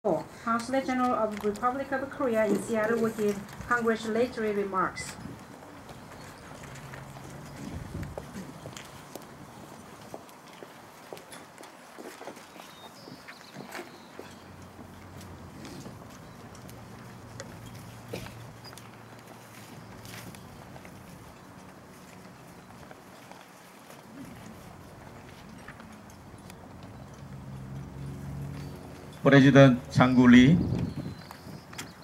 Consulate General of Republic of Korea in Seattle will give congratulatory remarks. President Chang Gu-lee,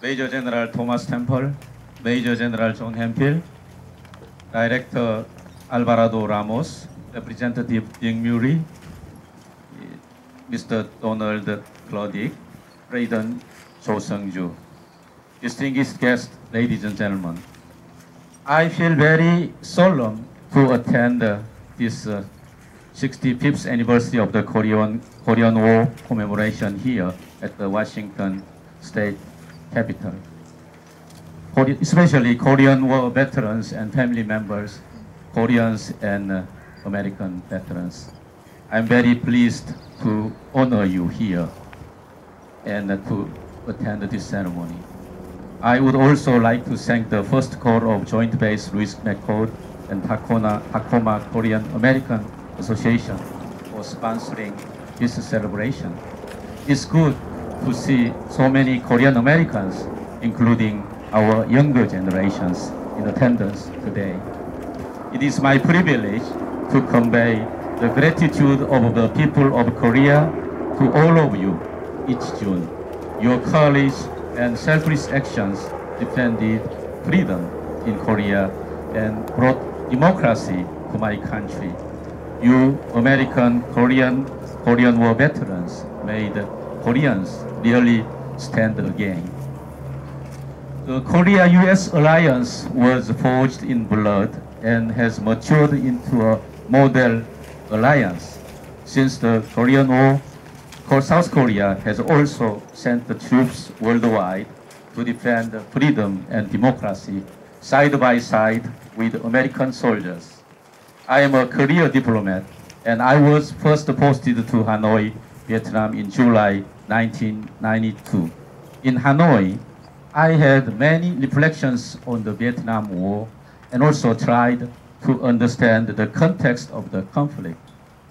Major General Thomas Temple, Major General John Hemphill, Director Alvarado Ramos, Representative Ding Murray, Mr. Donald Klodick, President Cho Seung-ju, distinguished guests, ladies and gentlemen. I feel very solemn to attend this 65th anniversary of the Korean War commemoration here at the Washington State Capitol. Especially Korean War veterans and family members, Koreans and American veterans. I'm very pleased to honor you here and to attend this ceremony. I would also like to thank the First Corps of Joint Base Louis McCord and Tacoma Korean American Association for sponsoring this celebration. It's good to see so many Korean Americans, including our younger generations, in attendance today. It is my privilege to convey the gratitude of the people of Korea to all of you each June. Your courage and selfless actions defended freedom in Korea and brought democracy to my country. You American Korean War veterans made Koreans really stand again. The Korea-US alliance was forged in blood and has matured into a model alliance. Since the Korean War, South Korea has also sent the troops worldwide to defend freedom and democracy side by side with American soldiers. I am a career diplomat, and I was first posted to Hanoi, Vietnam in July 1992. In Hanoi, I had many reflections on the Vietnam War and also tried to understand the context of the conflict.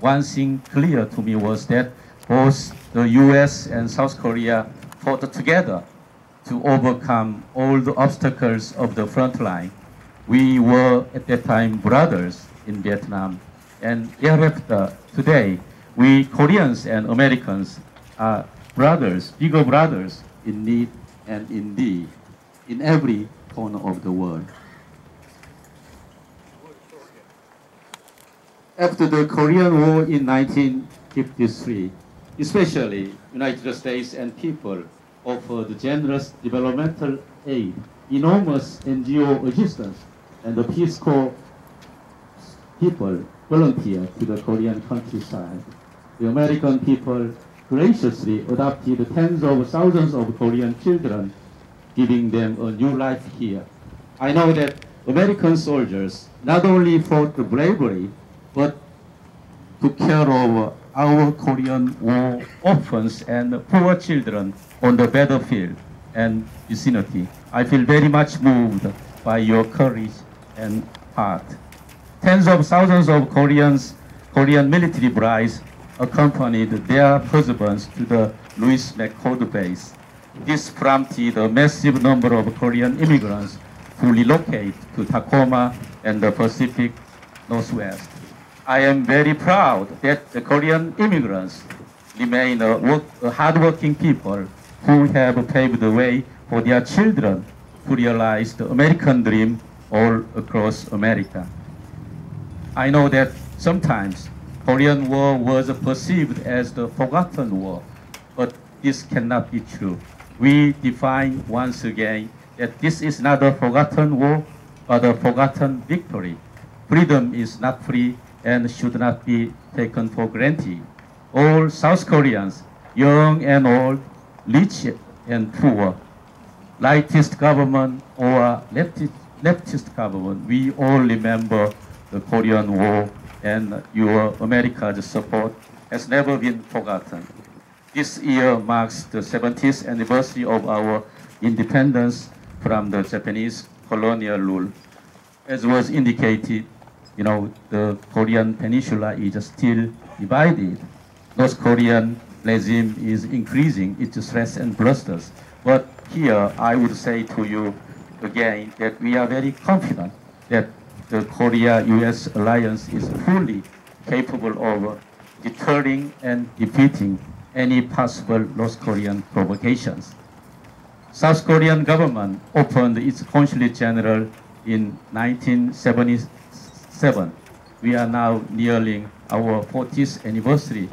One thing clear to me was that both the US and South Korea fought together to overcome all the obstacles of the front line. We were at that time brothers in Vietnam, and thereafter today we Koreans and Americans are brothers, bigger brothers in need and in deed in every corner of the world. After the Korean War in 1953, especially United States and people offered generous developmental aid, enormous NGO assistance, and the Peace Corps people volunteered to the Korean countryside. The American people graciously adopted tens of thousands of Korean children, giving them a new life here. I know that American soldiers not only fought bravely, but took care of our Korean War orphans and poor children on the battlefield and vicinity. I feel very much moved by your courage and heart. Tens of thousands of Korean military brides accompanied their husbands to the Louis McCord base. This prompted a massive number of Korean immigrants to relocate to Tacoma and the Pacific Northwest. I am very proud that the Korean immigrants remain a hardworking people who have paved the way for their children to realize the American dream all across America. I know that sometimes Korean War was perceived as the forgotten war, but this cannot be true. We define once again that this is not a forgotten war, but a forgotten victory. Freedom is not free and should not be taken for granted. All South Koreans, young and old, rich and poor, rightist government or leftist government, we all remember the Korean War, and your America's support has never been forgotten. This year marks the 70th anniversary of our independence from the Japanese colonial rule. As was indicated, the Korean peninsula is still divided. North Korean regime is increasing its threats and blusters. But here, I would say to you again that we are very confident that the Korea-US alliance is fully capable of deterring and defeating any possible North Korean provocations. South Korean government opened its consulate general in 1977. We are now nearing our 40th anniversary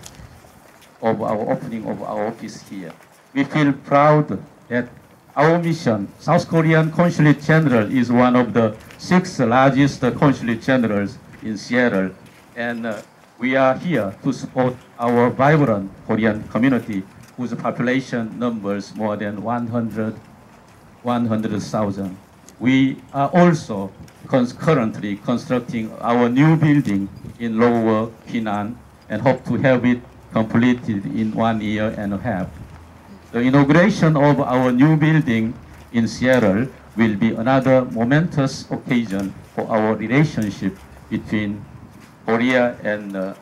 of our opening of our office here. We feel proud that our mission, South Korean Consulate General, is one of the 6 largest consulate generals in Seattle, and we are here to support our vibrant Korean community, whose population numbers more than 100,000. We are also currently constructing our new building in Lower Pinan and hope to have it completed in 1.5 years. The inauguration of our new building in Seattle will be another momentous occasion for our relationship between Korea and the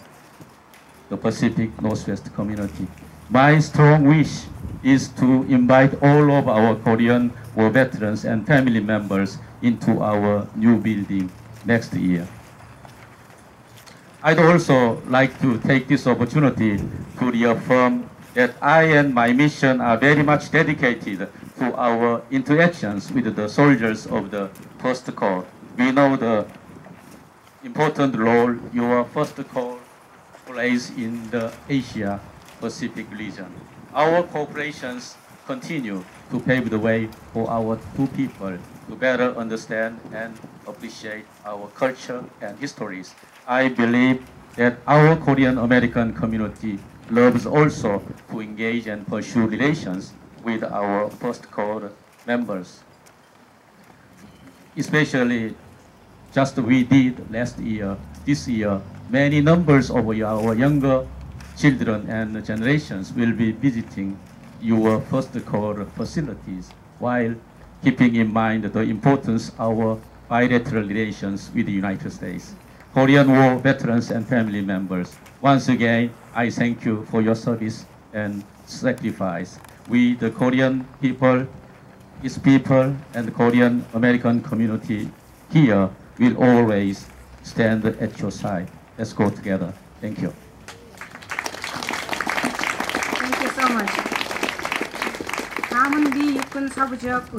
Pacific Northwest community. My strong wish is to invite all of our Korean war veterans and family members into our new building next year. I'd also like to take this opportunity to reaffirm that I and my mission are very much dedicated to our interactions with the soldiers of the First Corps. We know the important role your First Corps plays in the Asia-Pacific region. Our cooperations continue to pave the way for our two people to better understand and appreciate our culture and histories. I believe that our Korean American community loves also to engage and pursue relations with our First Corps members. Especially just we did last year, this year, many numbers of our younger children and generations will be visiting your First Corps facilities while keeping in mind the importance of our bilateral relations with the United States. Korean War veterans and family members, once again, I thank you for your service and sacrifice. We, the Korean people, its people, and the Korean American community here will always stand at your side. Let's go together. Thank you. Thank you so much. 다음은 미 육군 서부 지역